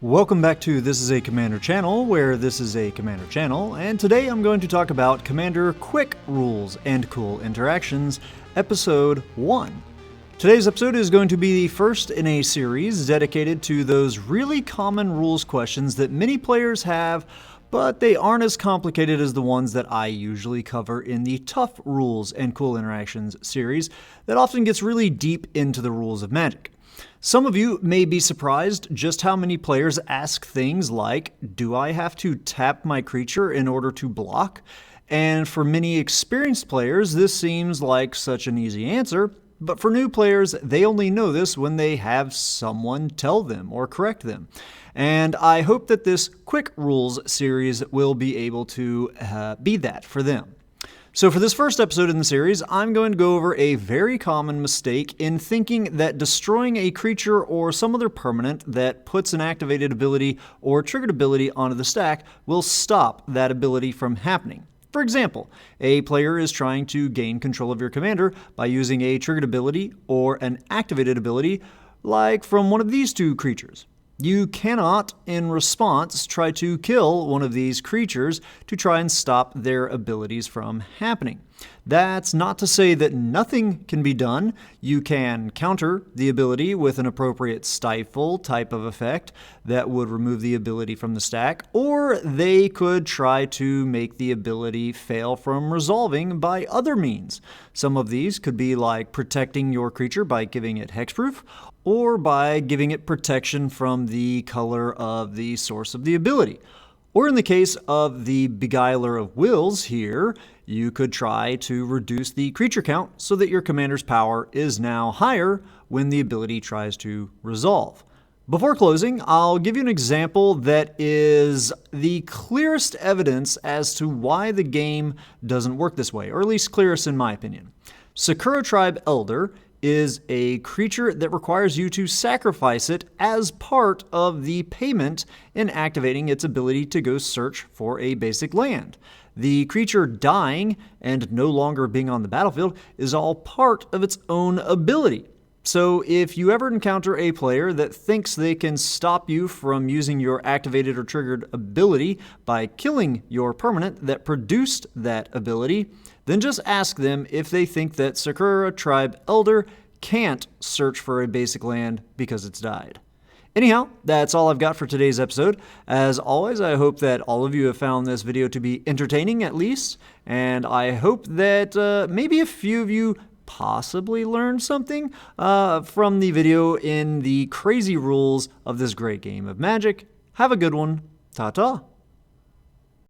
Welcome back to This is a Commander channel, where this is a Commander channel, and today I'm going to talk about Commander Quick Rules and Cool Interactions, Episode 1. Today's episode is going to be the first in a series dedicated to those really common rules questions that many players have, but they aren't as complicated as the ones that I usually cover in the Tough Rules and Cool Interactions series that often gets really deep into the rules of Magic. Some of you may be surprised just how many players ask things like, do I have to tap my creature in order to block? And for many experienced players, this seems like such an easy answer, but for new players, they only know this when they have someone tell them or correct them. And I hope that this Quick Rules series will be able to be that for them. So for this first episode in the series, I'm going to go over a very common mistake in thinking that destroying a creature or some other permanent that puts an activated ability or triggered ability onto the stack will stop that ability from happening. For example, a player is trying to gain control of your commander by using a triggered ability or an activated ability, like from one of these two creatures. You cannot, in response, try to kill one of these creatures to try and stop their abilities from happening. That's not to say that nothing can be done. You can counter the ability with an appropriate stifle type of effect that would remove the ability from the stack, or they could try to make the ability fail from resolving by other means. Some of these could be like protecting your creature by giving it hexproof, or by giving it protection from the color of the source of the ability. Or in the case of the Beguiler of Wills here, you could try to reduce the creature count so that your commander's power is now higher when the ability tries to resolve. Before closing, I'll give you an example that is the clearest evidence as to why the game doesn't work this way, or at least clearest in my opinion. Sakura Tribe Elder is a creature that requires you to sacrifice it as part of the payment in activating its ability to go search for a basic land. The creature dying and no longer being on the battlefield is all part of its own ability. So if you ever encounter a player that thinks they can stop you from using your activated or triggered ability by killing your permanent that produced that ability, then just ask them if they think that Sakura Tribe Elder can't search for a basic land because it's died. Anyhow, that's all I've got for today's episode. As always, I hope that all of you have found this video to be entertaining at least, and I hope that maybe a few of you possibly learned something from the video in the crazy rules of this great game of Magic. Have a good one. Ta-ta.